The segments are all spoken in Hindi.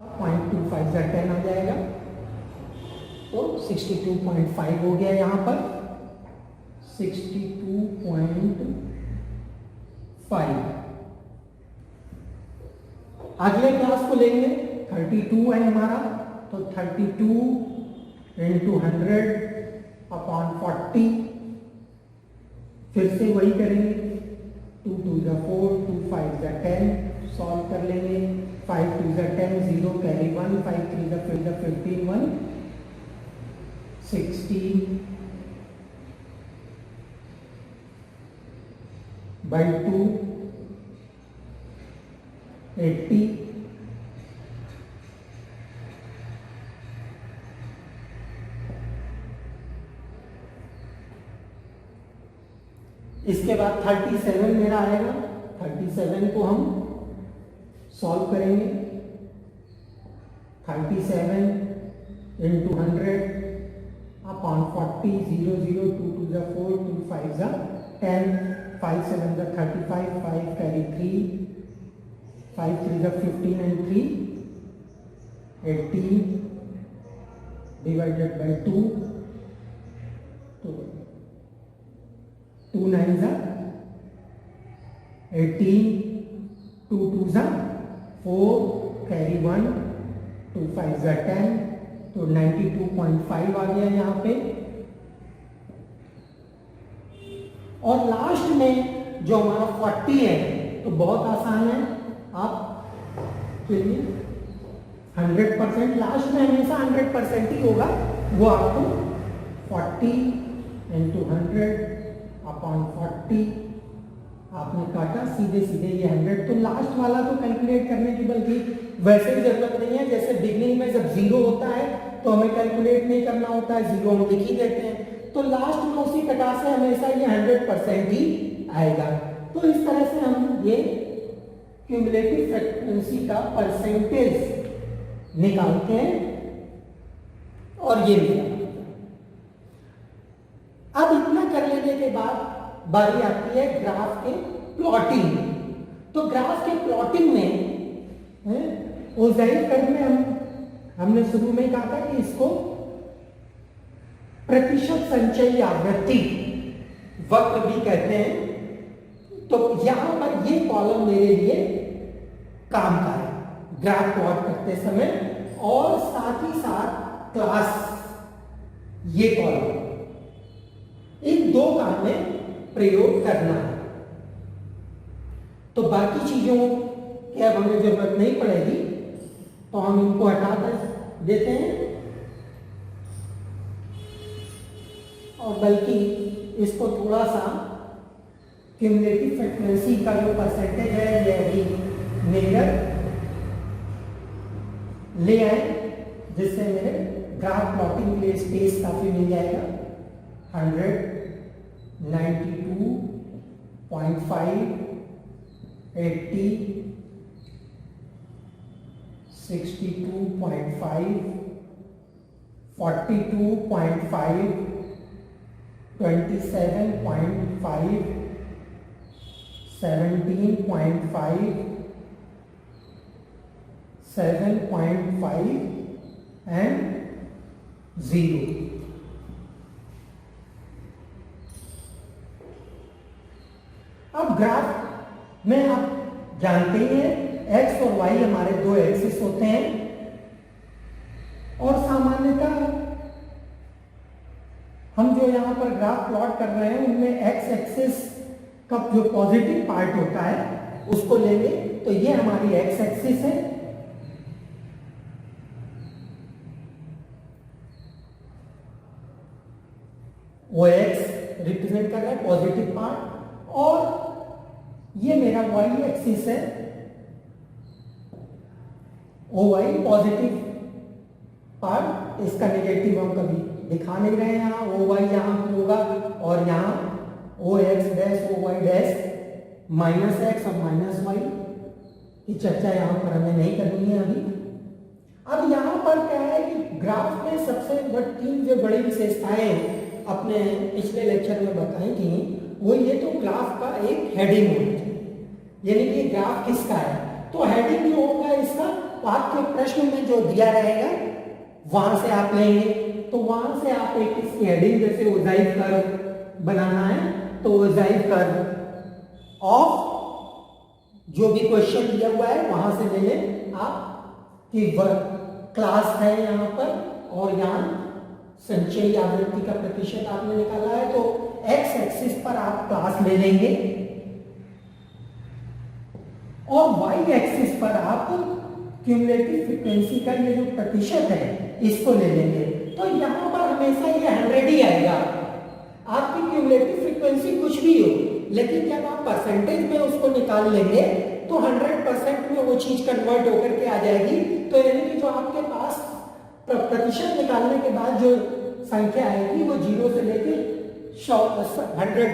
0.25 का 10 आ जाएगा, तो 62.5 हो गया यहाँ पर 62.5। अगले क्लास को लेंगे 32 है हमारा, तो 32 इंटू 100/40, फिर से वही करेंगे 2 2 4 2 5 10, सॉल्व कर लेंगे 5 2 10, 0 कैरी 1, 5 3 15 1 16 by 2 80 इसके बाद 37 मेरा आएगा, 37 को हम सॉल्व करेंगे 37 into 100/40, 0 0 2 2 4 2 5 10, 5 7 35, 5 carry 3, 5 3 15 and 3 18 divided by 2, तो 2 9 18, 2 2 4 carry 1, 2 5 10, तो 92.5 आ गया यहाँ पे। और लास्ट में जो हमारा 40 है, तो बहुत आसान है, आप चलिए 100%, लास्ट में हमेशा 100% ही होगा, वो आपको 40 इंटू 100/40 आपने काटा, सीधे सीधे ये 100। तो लास्ट वाला तो कैलकुलेट करने की बल्कि वैसे भी जरूरत नहीं है, जैसे बिगनिंग में जब 0 होता है तो हमें कैलकुलेट नहीं करना होता है, 0 हम लिख ही देते हैं, तो लास्ट में उसी कटा से हमेशा ये 100% ही आएगा। तो इस तरह से हम ये क्यूमुलेटिव फ्रीक्वेंसी का परसेंटेज निकालते हैं और ये मिला। अब इतना कर लेने के बाद बारी आती है ग्राफ के प्लॉटिंग। तो ग्राफ के प्लॉटिंग में ओजाइल कर्व में हमने शुरू में कहा था कि इसको प्रतिशत संचयी आवृत्ति वक्र भी कहते हैं। तो यहां पर ये कॉलम मेरे लिए काम का है ग्राफ प्लॉट करते समय, और साथ ही साथ क्लास ये कॉलम, इन दो काम में प्रयोग करना है। तो बाकी चीजों की अब हमें जरूरत नहीं पड़ेगी, तो हम इनको हटा देते हैं और बल्कि इसको थोड़ा सा क्यूमुलेटिव फ्रीक्वेंसी का जो परसेंटेज है ये भी मिलकर ले आए, जिससे मेरे ग्राफ प्लॉटिंग के लिए स्पेस काफी मिल जाएगा। 100 92.5 80 62.5 42.5 27.5 17.5 7.5 and 0। अब ग्राफ में आप जानते हैं x और y हमारे दो एक्सिस होते हैं, और सामान्यतः हम जो यहां पर ग्राफ प्लॉट कर रहे हैं उनमें x एक्सिस का जो पॉजिटिव पार्ट होता है उसको लेंगे, तो ये हमारी x एक्सिस है, वो x रिप्रेजेंट कर रहा है पॉजिटिव पार्ट, और ये मेरा y एक्सिस है, OY पॉजिटिव पार्ट, इसका नेगेटिव हम कभी दिखा नहीं रहे हैं, यहाँ OY यहाँ होगा और यहाँ OX dash OY dash -x और -y की चर्चा यहाँ पर हमें नहीं करनी है अभी। अब यहाँ पर क्या है कि ग्राफ में सबसे तीन जो बड़ी विशेषताएं अपने पिछले लेक्चर में बताई थी, वो ये तो ग्राफ का एक हेडिंग होना चाहिए, यानी कि ग्राफ किसका है, तो हेडिंग जो होगा इसका पाठ्य प्रश्न में जो दिया रहेगा वहां से आप लेंगे। तो वहां से आप एक इसकी हेडिंग जैसे ओजाइव कर्व बनाना है तो ओजाइव कर्व ऑफ जो भी क्वेश्चन दिया हुआ है वहां से ले लें आप कि क्लास है यहाँ पर और यहाँ संचयी आवृत्ति का प्रतिशत आपने निकाला है तो एक्स एक्सिस पर आप क्लास ले लेंगे और वाई एक्सिस पर आप क्यूमुलेटिव फ्रीक्वेंसी का ये जो प्रतिशत है इसको ले लेंगे। तो यहाँ पर हमेशा ये 100 ही आएगा। आपकी क्यूमुलेटिव फ्रीक्वेंसी कुछ भी हो लेकिन जब आप परसेंटेज में उसको निकाल लेंगे तो 100% में वो चीज कन्वर्ट होकर के आ जाएगी। तो यानी कि जो आपके पास प्रतिशत निकालने के बाद जो संख्या आएगी वो 0 से लेके 100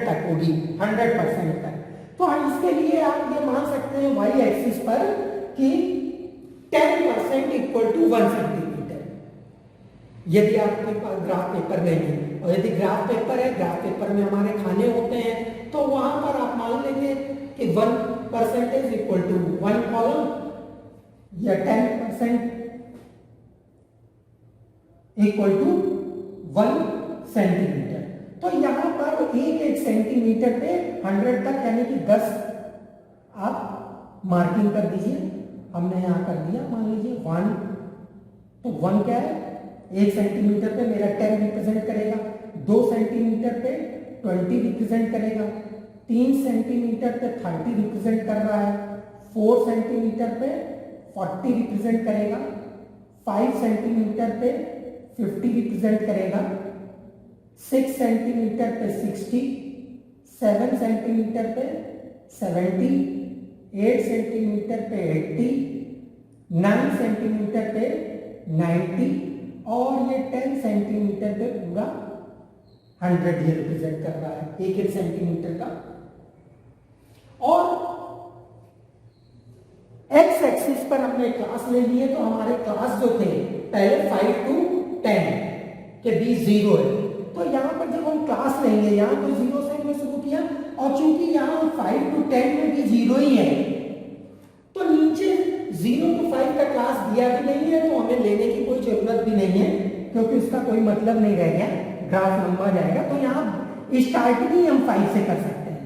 तक होगी, 100% तक। तो हम इसके लिए आप ये मान सकते हैं वाई एक्सिस पर कि 10% इक्वल टू 1 सेंटीमीटर यदि आपके पास ग्राफ पेपर नहीं है। और यदि ग्राफ पेपर है, ग्राफ पेपर में हमारे खाने होते हैं तो वहां पर आप मान लेंगे कि 1% इक्वल टू 1 कॉलम या 10% इक्वल टू 1 सेंटीमीटर। तो यहाँ पर एक सेंटीमीटर पे 100 तक यानी कि 10 आप मार्किंग कर दीजिए। हमने यहाँ कर दिया, मान लीजिए 1। तो 1 क्या है, 1 सेंटीमीटर पे मेरा 10 रिप्रेजेंट करेगा, 2 सेंटीमीटर पे 20 रिप्रेजेंट करेगा, 3 सेंटीमीटर पे 30 रिप्रेजेंट कर रहा है, 4 सेंटीमीटर पे 40 रिप्रेजेंट करेगा, 5 सेंटीमीटर पे 50 रिप्रेजेंट करेगा, 6 सेंटीमीटर पे 60, 7 सेंटीमीटर पे 70, 8 सेंटीमीटर पे 80, 9 सेंटीमीटर पे 90 और ये 10 सेंटीमीटर पे पूरा 100 ये रिप्रेजेंट कर रहा है एक सेंटीमीटर का। और एक्स एक्सिस पर हमने क्लास ले लिए तो हमारे क्लास जो थे पहले 5 to 10 के बीच 0 है। तो यहाँ पर जब हम क्लास लेंगे यहाँ तो 0 से हमने शुरू किया और चूंकि यहाँ 5 to 10 में भी 0 ही है तो नीचे 0 to 5 का क्लास दिया भी नहीं है तो हमें लेने की कोई जरूरत भी नहीं है क्योंकि उसका कोई मतलब नहीं रह गया, ग्राफ लंबा जाएगा। तो यहाँ स्टार्टिंग ही हम 5 से कर सकते हैं।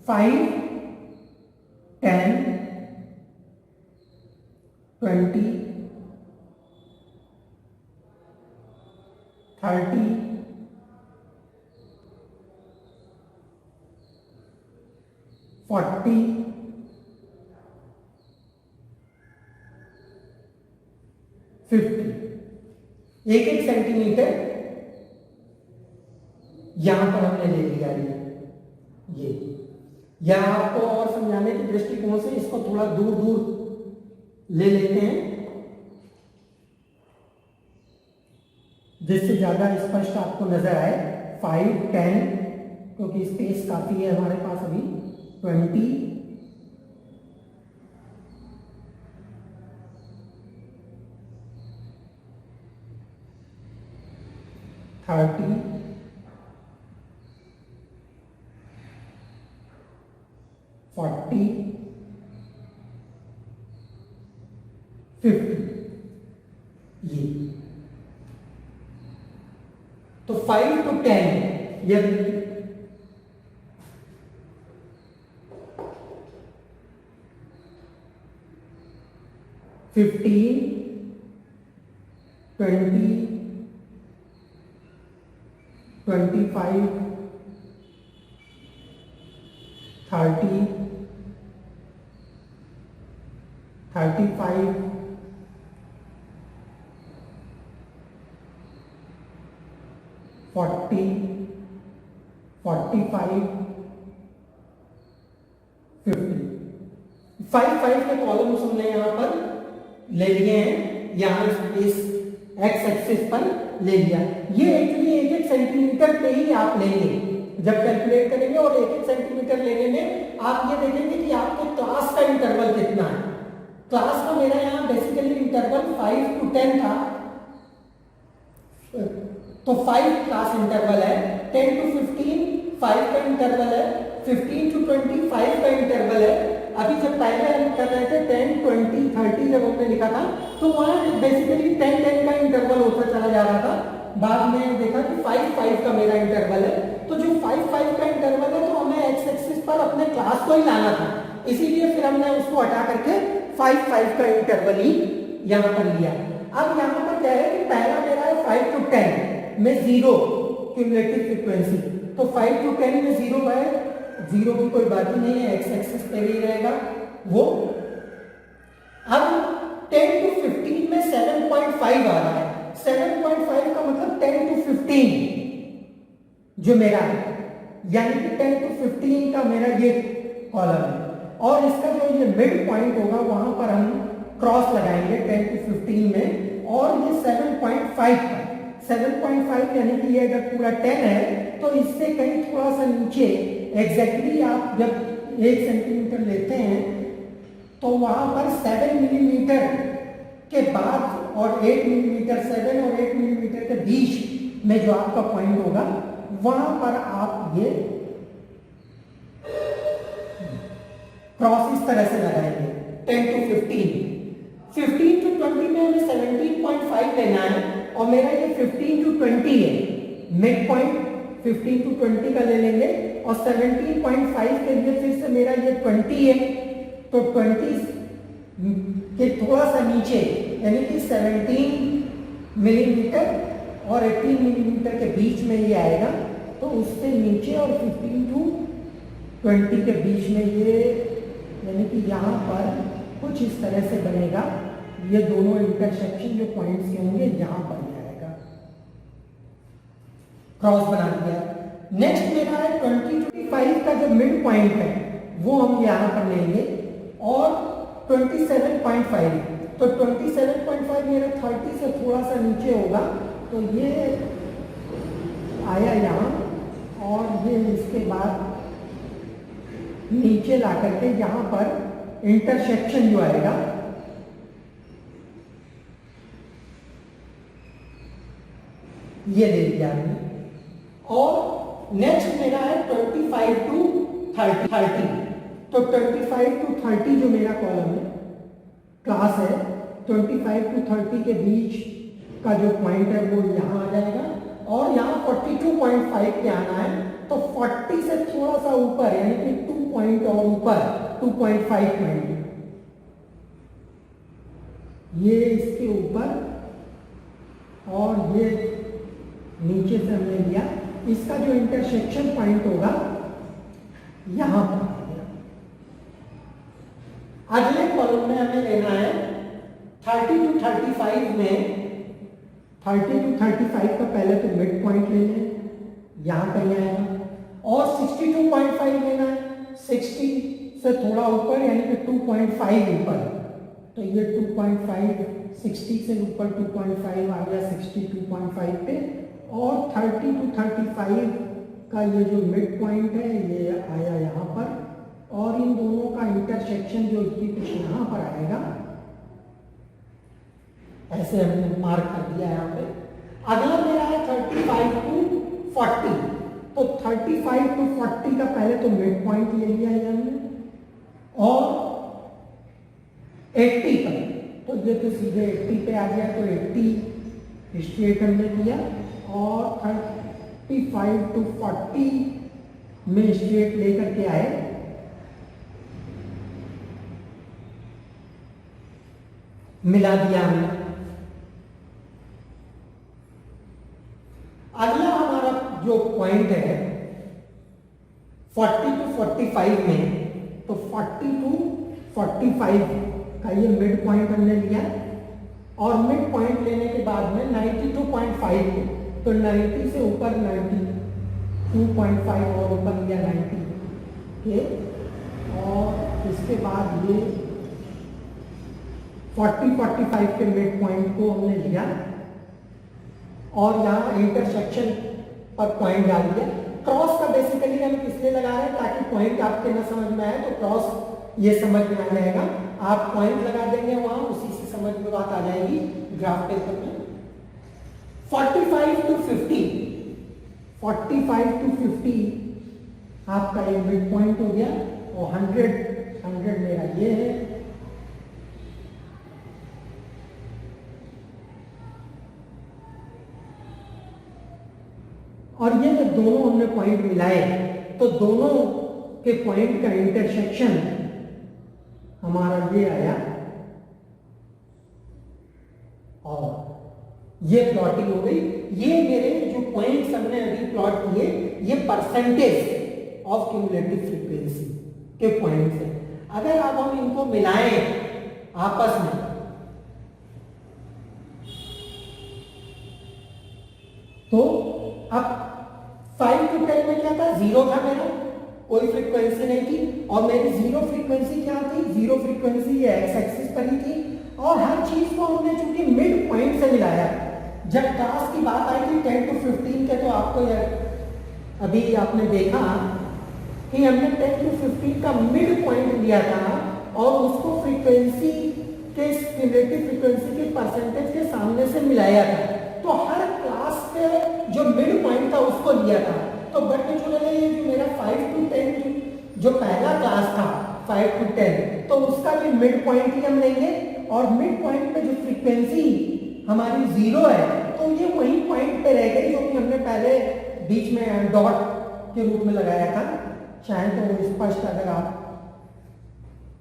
5, 10, 20, 30, 40, 50, एक सेंटीमीटर यहां पर हमने ले लिया ये। या आपको और समझाने के दृष्टिकोण से इसको थोड़ा दूर दूर ले लेते हैं जिससे ज्यादा स्पष्ट आपको नजर आए। 5, 10 क्योंकि स्पेस काफी है हमारे पास अभी, 20, 30, 40, 50 ये। तो 5 to 10 ये 15, 20, 25, 30, 35, 40, 45, 50। 5 के कॉलम्स हमने यहाँ पर ले लिए हैं, यहाँ इस एक्स एक्सिस पर ले लिया। ये एक्चुअली 1 सेंटीमीटर पे ही आप लेंगे जब कैलकुलेट करेंगे और 1 सेंटीमीटर लेने में आप ये देखेंगे कि आपके क्लास का इंटरवल कितना है। क्लास का मेरा यहाँ बेसिकली इंटरवल 5 to 10 था, तो 5 क्लास इंटरवल है, 10 to 15 5 का इंटरवल है, 15 to 20 5 का इंटरवल है। अभी जब पहले हम कर रहे थे 10 20 30 जब हमने लिखा था तो वहां बेसिकली 10 10 का इंटरवल होता चला जा रहा था, बाद में देखा कि 5 5 का मेरा इंटरवल है। तो जो 5 5 का इंटरवल है तो हमें एक्स एक्सिस पर अपने क्लास को ही लाना था, इसीलिए फिर हमने उसको हटा करके 5 5 का इंटरवल ही यहाँ पर लिया। अब यहाँ पर क्या है कि पहला मेरा है 5 to 10 में 0 क्यूमुलेटिव फ्रीक्वेंसी, तो 5 to 10 में 0 है, 0 की कोई बात ही नहीं है, एक्स एक्सिस पे ही रहेगा वो। अब 10 to 15 में 7.5 आ रहा है, 7.5 का मतलब 10 to 15 जो मेरा है, यानी कि 10 to 15 का मेरा ये कॉलम है, और इसका जो ये मिड पॉइंट होगा वहां पर हम क्रॉस लगाएंगे 10 to 15 में, और ये 7.5 का 7.5 यानी कि ये अगर पूरा 10 है तो इससे कहीं थोड़ा सा नीचे एग्जैक्टली आप जब 1 सेंटीमीटर लेते हैं तो वहां पर 7 मिलीमीटर के बाद और 8 मिलीमीटर 7 और 8 मिलीमीटर के बीच में जो आपका पॉइंट होगा वहां पर आप ये क्रॉस इस तरह से लगाएंगे 10 to 15 15 to 20 में हमें 17.5 लेना है, और मेरा ये 15 to 20 है, मिड पॉइंट 15 to 20 का ले लेंगे, और 17.5 के लिए फिर से मेरा ये 20 है, तो 20 के थोड़ा सा नीचे यानी कि 17 मिलीमीटर और 18 मिलीमीटर के बीच में ये आएगा, तो उससे नीचे और 15 to 20 के बीच में ये यानी कि यहाँ पर कुछ इस तरह से बनेगा, ये दोनों इंटरसेक्शन जो पॉइंट्स के होंगे यहाँ पर जाएगा, क्रॉस बना दिया। नेक्स्ट मेरा है 20-25 का जो मिड पॉइंट है वो हम यहाँ पर लेंगे, और 27.5, तो 27.5 मेरा 30 से थोड़ा सा नीचे होगा, तो ये आया यहाँ, और ये इसके बाद नीचे ला करके यहाँ पर इंटरसेक्शन जो आएगा ये ले लिया हमने। और नेक्स्ट मेरा है 25 to 30, तो 25 to 30 जो मेरा कॉलम है क्लास है, 25 to 30 के बीच का जो पॉइंट है वो यहाँ आ जाएगा, और यहाँ 42.5 पे आना है, तो 40 से थोड़ा सा ऊपर यानी कि 2 पॉइंट और ऊपर 2.5 पॉइंट ये इसके ऊपर, और ये नीचे से हमने लिया, इसका जो इंटरसेक्शन पॉइंट होगा यहां पर। अगले कॉलम में हमें लेना है 30 to 35 में, 30 to 35 का पहले तो मिड पॉइंट ले लें, यहां पर ही आएगा, और 62.5 लेना है, 60 से थोड़ा ऊपर यानी कि 2.5 ऊपर, तो ये 2.5 60 से ऊपर 2.5 आ गया 62.5 पे, और 30 to 35 का ये जो मिड पॉइंट है ये आया यहाँ पर, और इन दोनों का इंटरसेक्शन जो कुछ यहाँ पर आएगा, ऐसे हमने मार्क कर दिया यहाँ पे। अगला मेरा है 35 to 40, तो 35 to 40 का पहले तो मिड पॉइंट ले लिया है हमने, और 80 पर, तो ये तो सीधे 80 पे आ गया, तो 80 स्ट्रेट हमने किया, और 35 to 40 में स्ट्रेट लेकर के आए, मिला दिया हमने। अगला हमारा जो पॉइंट है 40 to 45 में, तो 40 to 45 का ये मिड पॉइंट हमने लिया, और मिड पॉइंट लेने के बाद में 92.5, तो 90 से ऊपर 92.5 और ऊपर लिया 90 के, और इसके बाद ये 40-45 के मिड पॉइंट को हमने लिया, और यहाँ इंटरसेक्शन पर पॉइंट डाल दिया। क्रॉस का बेसिकली हम इसलिए लगा रहे हैं ताकि पॉइंट आपके ना समझ में आए, तो क्रॉस ये समझ में आ जाएगा, आप पॉइंट लगा देंगे वहां, उसी से समझ में बात आ जाएगी ग्राफ पेपर में। 45 to 50, 45 to 50 आपका एक मिड पॉइंट हो गया, और 100 मेरा ये है, और ये जब दोनों हमने पॉइंट मिलाए तो दोनों के पॉइंट का इंटरसेक्शन हमारा ये आया, और ये प्लॉटिंग हो गई। ये मेरे जो पॉइंट्स हमने अभी प्लॉट किए, ये परसेंटेज ऑफ क्यूमुलेटिव फ्रीक्वेंसी के पॉइंट्स हैं। अगर अब हम इनको मिलाएं आपस में, तो अब 5 to 10 में क्या था, 0 था मेरा, कोई फ्रीक्वेंसी नहीं थी, और मेरी जीरो फ्रीक्वेंसी क्या थी, जीरो फ्रीक्वेंसी ये एक्स एक्सिस पर ही थी, और हर चीज को हमने चूंकि मिड पॉइंट से मिलाया। जब क्लास की बात आई थी 10 to 15 के, तो आपको अभी आपने देखा कि हमने 10 to 15 का मिड पॉइंट लिया था, और उसको फ्रीक्वेंसी के क्यूमुलेटिव फ्रीक्वेंसी के परसेंटेज के सामने से मिलाया था। तो हर क्लास के जो मिड पॉइंट था उसको लिया था। तो बट में जो है, ये जो मेरा 5 to 10 जो पहला क्लास था 5 to 10, तो उसका भी मिड पॉइंट ही हम लेंगे, और मिड पॉइंट पे जो फ्रीक्वेंसी हमारी 0 है, तो ये वही पॉइंट पे रह गई जो कि हमने पहले बीच में डॉट के रूप में लगाया था। चाहे तो वो स्पष्ट, अगर आप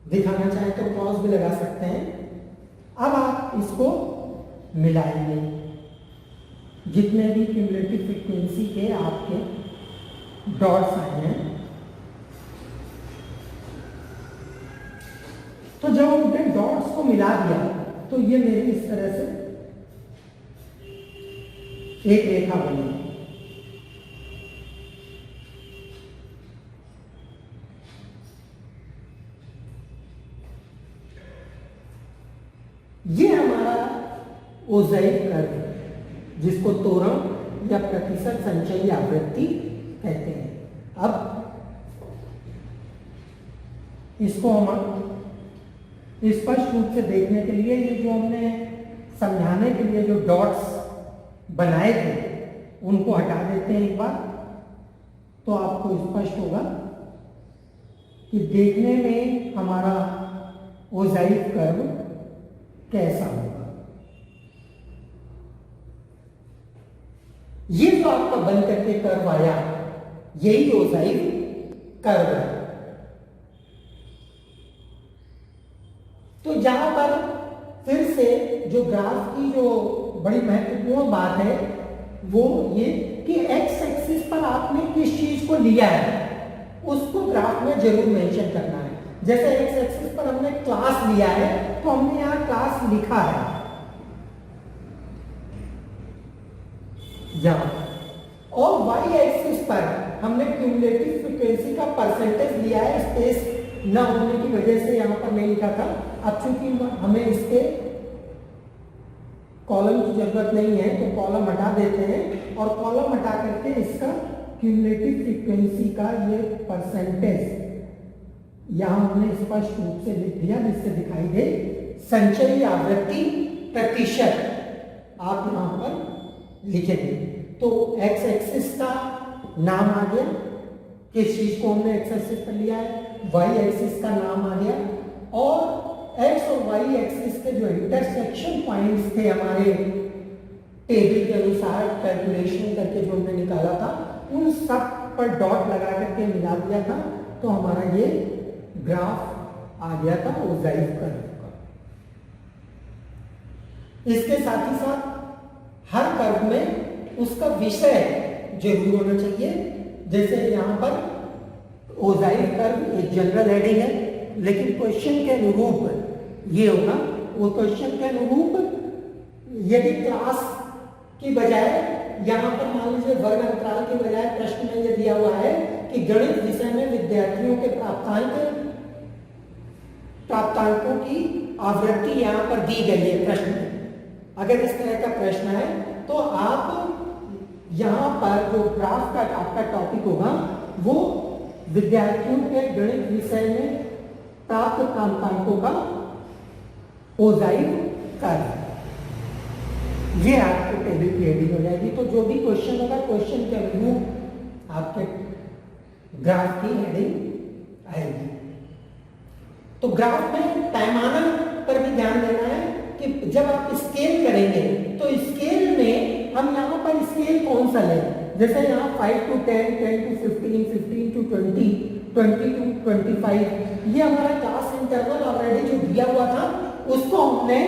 दिखाना चाहें तो क्रॉस भी लगा सकते हैं। अब आप इसको मिलाएंगे, जितने भी क्यूमुलेटिव फ्रीक्वेंसी के आपके डॉट्स आए हैं, तो जब हमने डॉट्स को मिला दिया तो ये मेरी इस तरह से एक रेखा बनी। ये हमारा ओजाइक कर्व, जिसको तोरण या प्रतिशत संचयी आवृत्ति कहते हैं। अब इसको हम स्पष्ट रूप से देखने के लिए, ये जो हमने समझाने के लिए जो डॉट्स बनाए थे उनको हटा देते हैं एक बार, तो आपको स्पष्ट होगा कि देखने में हमारा ओजाइक कर्व कैसा होगा। ये जो आपका बन करके कर्व आया, यही ओजाइक कर्व है। तो यहां पर फिर से जो ग्राफ की जो बड़ी महत्वपूर्ण बात है वो ये कि एक्स एक्सिस पर आपने किस चीज को लिया है उसको ग्राफ में जरूर मेंशन करना है। जैसे एक्स एक्सिस पर हमने क्लास लिया है, तो हमने यहां क्लास लिखा है यहां, और वाई एक्सिस पर हमने क्यूमुलेटिव फ्रीक्वेंसी का परसेंटेज लिया है। स्पेस न होने की वजह से यहां पर नहीं लिखा था। अब चूंकि हमें इसके कॉलम की जरूरत नहीं है, तो कॉलम हटा देते हैं, और कॉलम हटा करके इसका क्यूमुलेटिव फ्रीक्वेंसी का ये परसेंटेज यहां हमने स्पष्ट रूप से लिख दिया, जिससे दिखाई दे संचयी आवृत्ति प्रतिशत आप यहां पर लिखेंगे। तो एक्स एक्सिस का नाम आ गया, किस चीज को हमने एक्स एक्सिस पर लिया है, वाई एक्सिस का नाम आ गया, और एक्स और वाई एक्सिस के जो इंटरसेक्शन पॉइंट्स थे हमारे टेबल के अनुसार कैलकुलेशन करके जो हमने निकाला था, उन सब पर डॉट लगा करके मिला दिया था, तो हमारा ये ग्राफ आ गया था ओजाइक कर्व का। इसके साथ ही साथ हर कर्व में उसका विषय जरूर होना चाहिए। जैसे यहां पर ओजाइक कर्व एक जनरल हेडिंग है, लेकिन क्वेश्चन के अनुरूप ये होगा, वो क्वेश्चन के अनुरूप यदि क्लास की बजाय यहां पर मान लीजिए वर्ग अंतराल के बजाय प्रश्न में यह दिया हुआ है कि गणित विषय में विद्यार्थियों के प्राप्तांकों की आवृत्ति यहां पर दी गई है प्रश्न में। अगर इस तरह का प्रश्न है तो आप यहां पर जो ग्राफ का आपका टॉपिक होगा वो विद्यार्थियों के गणित विषय में प्राप्त प्राप्तांकों का ओजाइक कर्व। ये आपके टेबल की हेडिंग हो जाएगी। तो जो भी क्वेश्चन होगा, क्वेश्चन के अनुरूप आपके ग्राफ की हेडिंग आएगी। तो ग्राफ में पैमाना पर भी ध्यान देना है कि जब आप स्केल करेंगे तो स्केल में हम यहाँ पर स्केल कौन सा लें। जैसे यहाँ 5 to 10, 10 to 15, 15 to 20, 20 to 25, ये हमारा क्लास इंटरवल ऑलरेडी जो दिया हुआ था उसको हमने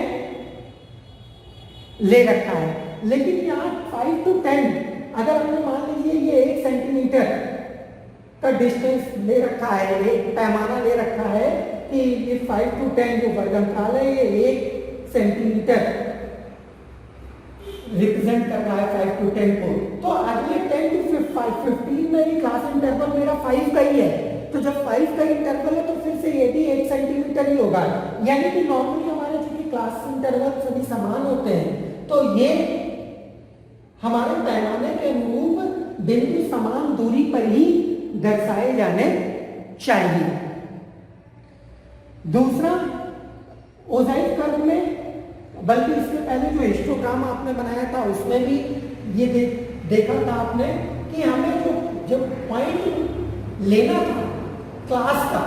ले रखा है। लेकिन यहाँ 5 to 10 अगर हमने मान लीजिए ये 1 सेंटीमीटर का डिस्टेंस ले रखा है, एक पैमाना ले रखा है कि ये 5 to 10 जो वर्गमूल है ये 1 सेंटीमीटर रिप्रेजेंट कर रहा है 5 to 10 को। तो अगले 10 to 15 में भी क्लास इंटरवल मेरा 5 का ही है। तो जब 5 का इंटरवल है तो फिर से ये भी 1 सेंटीमीटर ही होगा। यानी कि नॉर्मली हमारे चूंकि क्लास इंटरवल सभी समान होते हैं तो ये हमारे पैमाने के अनुरूप बिल्कुल समान दूरी पर ही दर्शाए जाने चाहिए। दूसरा, ओजाइव कर्व में, बल्कि इसके पहले जो हिस्टोग्राम आपने बनाया था उसमें भी ये देखा था आपने कि हमें जो पॉइंट लेना था क्लास का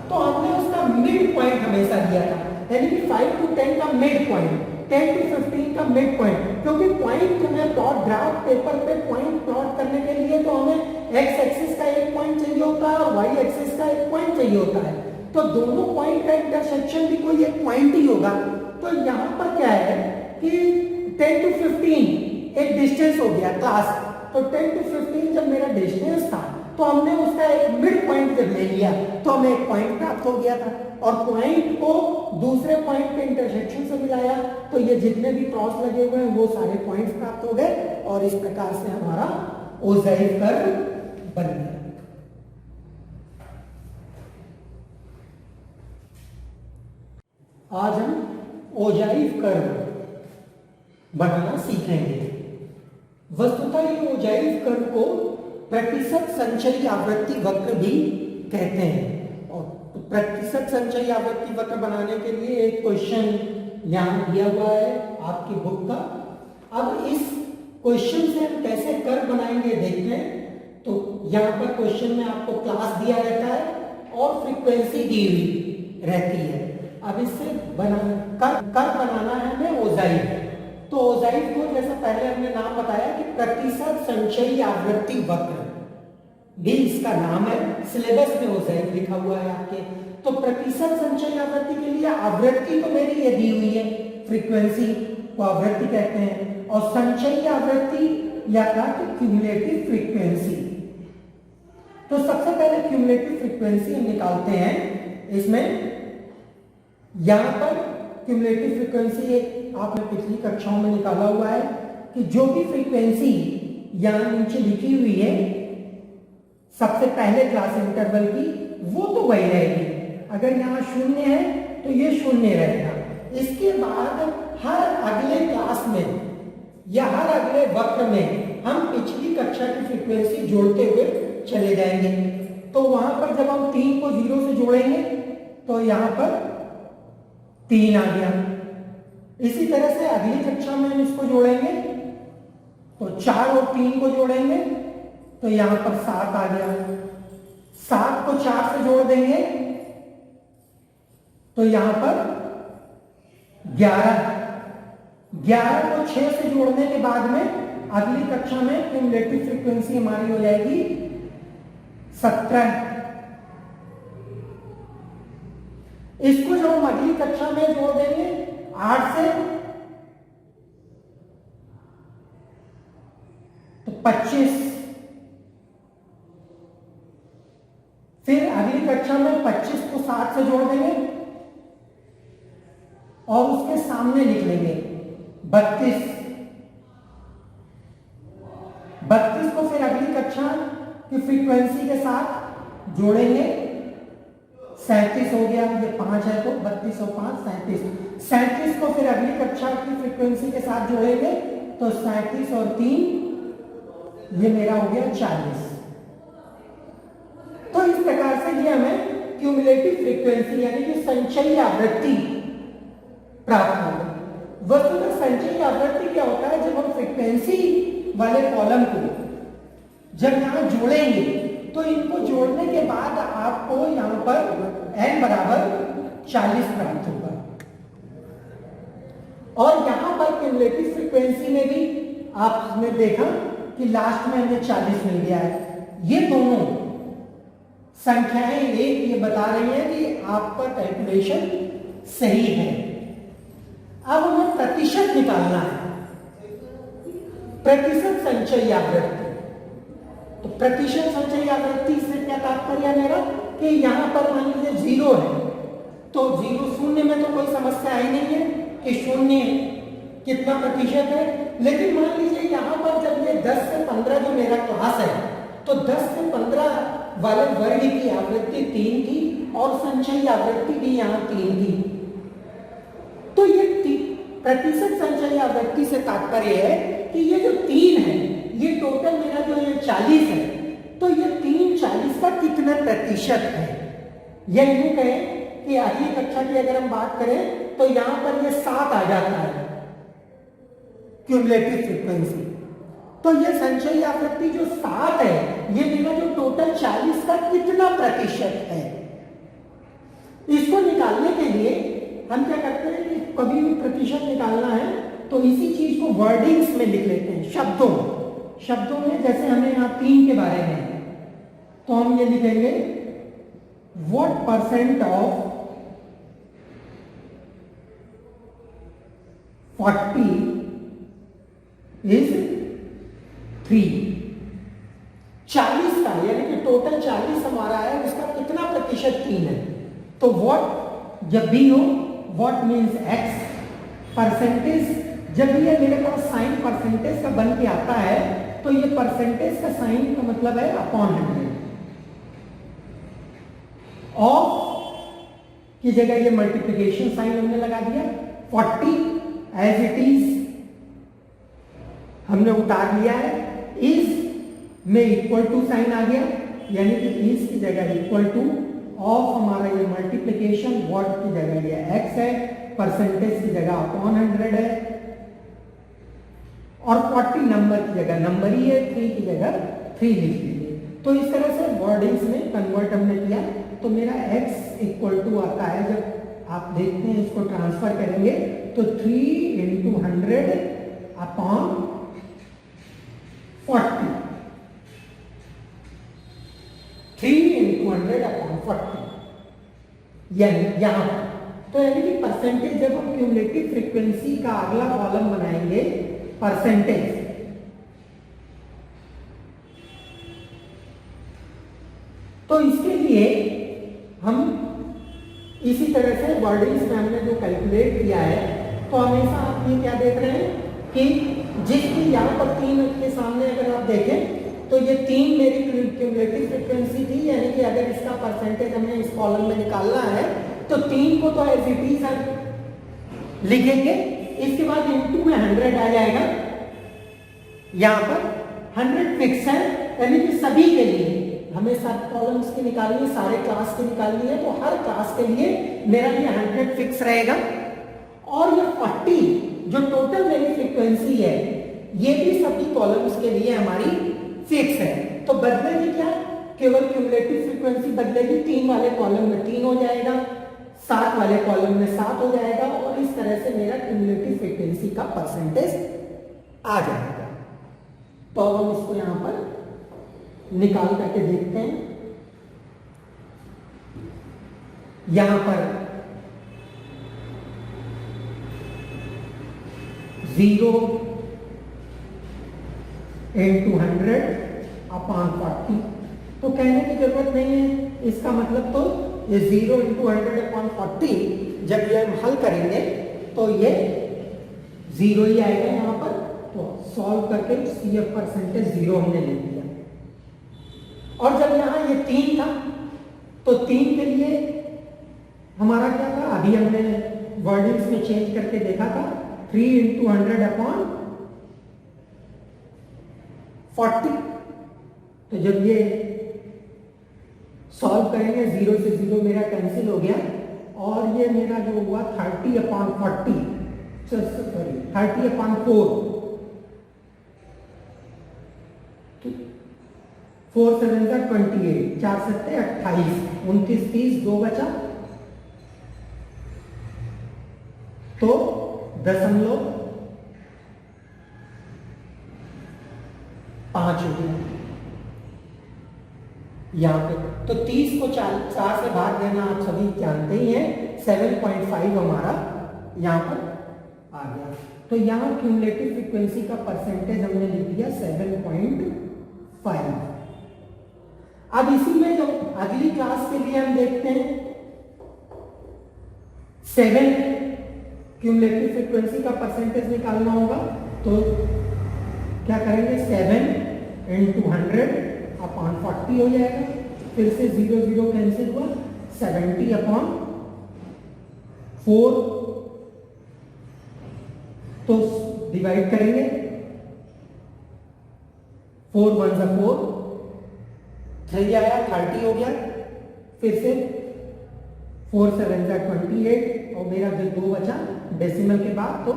तो हमने उसका मिड पॉइंट हमेशा दिया था, यानी कि 5 to 10 का मिड पॉइंट, 10 to 15 का मिड पॉइंट। क्योंकि पॉइंट हमें प्लॉट ग्राफ पेपर पे पॉइंट प्लॉट करने के लिए तो हमें एक्स एक्सिस का एक पॉइंट चाहिए होता है और वाई एक्सिस का एक पॉइंट चाहिए होता है। तो दोनों पॉइंट का इंटरसेक्शन भी कोई एक पॉइंट ही होगा। तो यहाँ पर क्या है कि 10 to 15 एक डिस्टेंस हो गया क्लास। तो 10 to 15 जब मेरा डिस्टेंस था तो हमने उसका एक मिड पॉइंट जब ले लिया तो हमें एक पॉइंट प्राप्त हो गया था और पॉइंट को दूसरे पॉइंट के इंटरसेक्शन से मिलाया तो ये जितने भी क्रॉस लगे हुए हैं वो सारे पॉइंट्स प्राप्त हो गए और इस प्रकार से हमारा ओजाइव कर्व बन गया। आज हम ओजाइव कर्व बनाना सीखेंगे। वस्तुतः ये ओजाइव कर्व को प्रतिशत संचयी आवृत्ति वक्र भी कहते हैं। और प्रतिशत संचयी आवृत्ति वक्र बनाने के लिए एक क्वेश्चन यहाँ दिया हुआ है आपकी बुक का। अब इस क्वेश्चन से हम कैसे कर्व बनाएंगे देखते हैं। तो यहाँ पर क्वेश्चन में आपको क्लास दिया रहता है और फ्रीक्वेंसी दी हुई रहती है। अब इससे कर्व बनाना है हमें ओजाइव। तो ओजाइव को जैसा पहले हमने नाम बताया कि प्रतिशत संचयी आवृत्ति वक्र भी इसका नाम है। सिलेबस में ओजाइव लिखा हुआ है आपके। तो प्रतिशत संचयी आवृत्ति के लिए आवृत्ति तो मेरी ये दी हुई है, फ्रीक्वेंसी को आवृत्ति कहते हैं, और संचयी आवृत्ति या क्यूमुलेटिव फ्रीक्वेंसी। तो सबसे पहले क्यूमुलेटिव फ्रीक्वेंसी हम निकालते हैं। इसमें यहां पर क्यूमुलेटिव फ्रीक्वेंसी एक आपने पिछली कक्षाओं में निकाला हुआ है कि जो भी फ्रीक्वेंसी यहां नीचे लिखी हुई है सबसे पहले क्लास इंटरवल की वो तो वही रहेगी। अगर यहाँ 0 है तो ये 0 रहेगा। इसके बाद हर अगले क्लास में या हर अगले वक्र में हम पिछली कक्षा की फ्रीक्वेंसी जोड़ते हुए चले जाएंगे। तो वहां पर जब हम 3 को 0 से जोड़ेंगे तो यहाँ पर 3 आ गया। इसी तरह से अगली कक्षा में हम इसको जोड़ेंगे तो 4 और 3 को जोड़ेंगे तो यहां पर 7 आ गया। 7 को 4 से जोड़ देंगे तो यहां पर 11। 11 को 6 से जोड़ने के बाद में अगली कक्षा में क्यूमुलेटिव फ्रीक्वेंसी हमारी हो जाएगी 17। इसको जो हम अगली कक्षा में जोड़ देंगे 8 से तो 25। फिर अगली कक्षा में 25 को 7 से जोड़ देंगे और उसके सामने लिख लेंगे 32। 32 को फिर अगली कक्षा की फ्रीक्वेंसी के साथ जोड़ेंगे 37 हो गया। ये 5 है तो 32 और 5 37। 37 को फिर अगली कक्षा की फ्रीक्वेंसी के साथ जोड़ेंगे तो 37 और 3 ये मेरा हो गया 40। तो इस प्रकार से ये हमें क्यूमुलेटिव फ्रीक्वेंसी यानी कि संचयी आवृत्ति प्राप्त होगी। वस्तुतः संचयी आवृत्ति क्या होता है, जब हम फ्रीक्वेंसी वाले कॉलम को जब यहाँ जोड़ेंगे तो इनको जोड़ने के बाद आपको यहाँ पर n बराबर 40 प्राप्त होगा, और यहाँ पर क्यूमुलेटिव फ्रीक्वेंसी में भी आपने देखा कि लास्ट में हमें 40 मिल गया है। ये दोनों संख्याएं एक ये बता रही हैं कि आपका कैलकुलेशन सही है। अब हमें प्रतिशत निकालना है, प्रतिशत संचयी आवृत्ति। तो प्रतिशत संचयी आवृत्ति से क्या तात्पर्य है मेरा कि यहां पर मान लीजिए 0 है, तो 0 शून्य में तो कोई समस्या ही नहीं है कि शून्य कितना प्रतिशत है, लेकिन मान लीजिए यहां पर जब ये 10 से 15 जो मेरा क्लास है, तो 10 से 15 वाले वर्ग की आवृत्ति 3 थी और संचयी आवृत्ति भी यहाँ 3 थी। तो ये प्रतिशत संचयी आवृत्ति से तात्पर्य है कि ये जो 3 है, ये टोटल मेरा जो ये 40 है, तो ये 3 40 का कितना प्रतिशत है। या यूं कहें कि अगली कक्षा की अगर हम बात करें तो यहां पर ये 7 आ जाता है क्यूमुलेटिव फ्रीक्वेंसी। तो ये संचयी आवृत्ति जो 7 है, ये मेरा जो टोटल 40 का कितना प्रतिशत है, इसको निकालने के लिए हम क्या करते हैं कि कभी भी प्रतिशत निकालना है तो इसी चीज को वर्डिंग्स में लिख लेते हैं, शब्दों में। जैसे हमें यहाँ 3 के बारे में, तो हम ये लिखेंगे व्हाट परसेंट ऑफ 40 इज 3। 40 का यानी कि टोटल 40 हमारा है, उसका कितना प्रतिशत 3 है। तो व्हाट जब भी हो, व्हाट मीन्स x, परसेंटेज जब ये मेरे पास साइन परसेंटेज का बन के आता है तो ये परसेंटेज का साइन का मतलब है अपॉन 100। ऑफ की जगह ये मल्टीप्लिकेशन साइन हमने लगा दिया, 40 एज इट इज हमने उतार लिया है, इज में इक्वल टू साइन आ गया, यानी कि इज की जगह इक्वल टू, ऑफ हमारा ये मल्टीप्लिकेशन, व्हाट की जगह ये x है, परसेंटेज की जगह अपॉन 100 है, और 40 नंबर की जगह नंबर ही है, 3 की जगह 3 लिख लीजिए। तो इस तरह से वर्डिंग्स में कन्वर्ट हमने किया, तो मेरा x इक्वल टू आता है, जब आप देखते हैं इसको ट्रांसफर करेंगे तो 3 × 100 अपॉन 40, 3 × 100 अपॉन 40, यानी यहां तो यानी कि परसेंटेज जब हम क्यूमुलेटिव फ्रीक्वेंसी का अगला कॉलम बनाएंगे परसेंटेज, तो इसके लिए हम इसी तरह से वर्डिंग्स में हमने जो कैलकुलेट किया है, तो हमेशा आप ये क्या देख रहे हैं कि जिसकी यहाँ पर 3 के सामने अगर आप देखें तो ये 3 मेरी क्यूमुलेटिव फ्रीक्वेंसी थी, यानी कि अगर इसका परसेंटेज हमें इस कॉलम में निकालना है तो 3 को तो एज इट इज लिखेंगे, इसके बाद इनटू में 100 आ जाएगा। यहाँ पर 100 फिक्स है, यानी कि सभी के लिए हमें सब कॉलम्स की निकालनी है, सारे क्लास की निकालनी है, तो हर क्लास के लिए मेरा ये 100 फिक्स रहेगा। और ये 40 जो टोटल मेरी फ्रीक्वेंसी है, ये भी सभी कॉलम्स के लिए हमारी फिक्स है। तो बदलेगी क्या, केवल क्यूमुलेटिव फ्रीक्वेंसी बदलेगी, 3 वाले कॉलम में 3 हो जाएगा, 7 वाले कॉलम में 7 हो जाएगा, और इस तरह से मेरा क्यूमुलेटिव फ्रीक्वेंसी का परसेंटेज आ जाएगा। तो अब हम इसको यहां पर निकाल करके देखते हैं। यहां पर 0 × 100 अपॉन 40, तो कहने की जरूरत नहीं है, इसका मतलब तो ये 0 × 100 अपॉन 40 जब ये हम हल करेंगे तो ये 0 ही आएगा यहाँ पर। तो सॉल्व करके CF परसेंटेज 0 हमने ले लिया, और जब यहाँ ये 3 था तो 3 के लिए हमारा क्या था, अभी हमने वर्डिंग्स में चेंज करके देखा था, 3 × 100 अपॉन 40। तो जब ये सॉल्व करेंगे 0 से 0 मेरा कैंसिल हो गया, और ये मेरा जो हुआ 30 अपॉन 40, सॉरी 30/4, 4 7 28, 4 7 28, 29 30, 2 बचा तो 0.5 हो गया यहाँ पे। तो 30 को 4 से भाग देना आप सभी जानते ही हैं, 7.5 हमारा यहाँ पर आ गया। तो यहाँ क्यूमुलेटिव फ्रीक्वेंसी का परसेंटेज हमने लिख दिया 7.5। अब इसी में जो अगली क्लास के लिए हम देखते हैं 7 क्यूमुलेटिव फ्रीक्वेंसी का परसेंटेज निकालना होगा। तो क्या करेंगे, 7 × 100/40 हो जाएगा। फिर से 0 0 कैंसिल हुआ, 70/4 तो डिवाइड करेंगे, 4 1 4, 3 आया 30 हो गया। फिर से 4 7 28 और मेरा जो 2 बचा डेसिमल के बाद, तो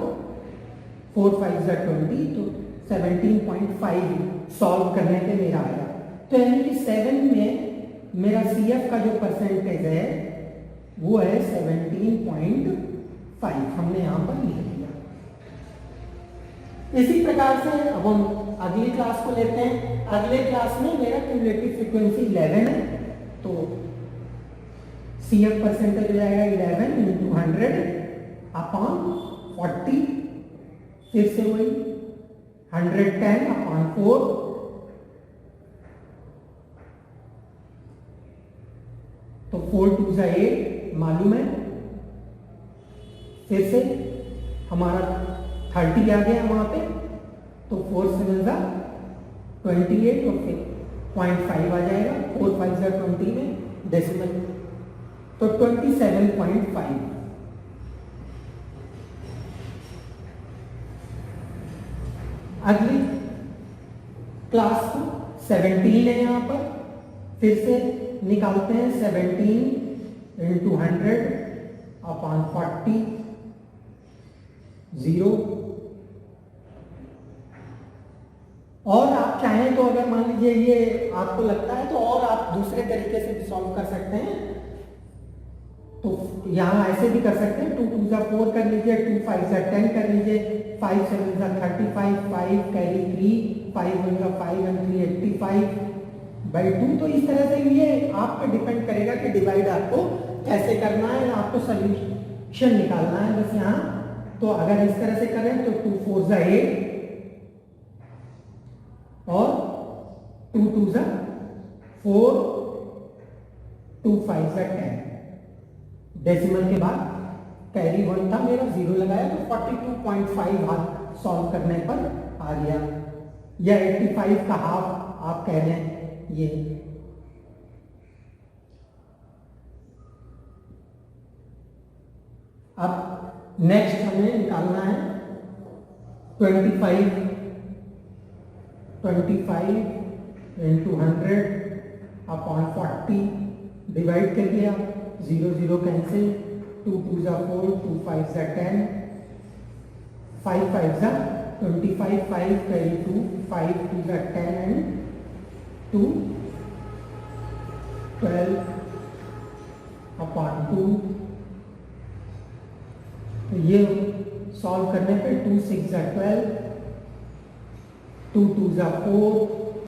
4 5 20, तो 17.5 सॉल्व करने पे मेरा आया। तो यानी कि 7 में मेरा CF का जो परसेंटेज है वो है 17.5, हमने यहां पर लिख दिया। इसी प्रकार से अब हम अगली क्लास को लेते हैं। अगले क्लास में मेरा क्यूमुलेटिव फ्रीक्वेंसी 11 है, तो CF परसेंटेज हो जाएगा 11 × 100/40, फिर से वही 110/4, तो 4 2 8 मालूम है। फिर से हमारा 30 आ गया वहां पे, तो 4 7 28 और फिर 0.5 आ जाएगा, 4 5 20 में डेसिमल, तो 27.5। अगली क्लास 17 है यहाँ पर, फिर से निकालते हैं 17 × 100/40 0। और आप चाहें तो अगर मान लीजिए ये आपको लगता है तो और आप दूसरे तरीके से भी सॉल्व कर सकते हैं। तो यहाँ ऐसे भी कर सकते हैं, 2 2 4 कर लीजिए, 2 5 10 कर लीजिए, 5 7 35, 5 कैरी 3, 5 1 5 and 3 85/2। तो इस तरह से ये आप पे डिपेंड करेगा कि डिवाइड आपको कैसे करना है, आपको सॉल्यूशन निकालना है बस यहाँ। तो अगर इस तरह से करें तो 2 4 8 और 2 2 4, 2 5 10, डेसिमल के बाद कैरी 1 था मेरा, 0 लगाया तो 42.5 हाफ सॉल्व करने पर आ गया, या 85 का हाफ आप कह लें ये। अब नेक्स्ट हमें निकालना है 25 × 100/40 डिवाइड कर दिया, 0 0 कैंसिल, 2 2 4, 2 5 10, 5 5 25, 5 कैरी 2, 5 2 10 and 2 12/2। तो ये सॉल्व करने पे 2 6 12, 2 2 4,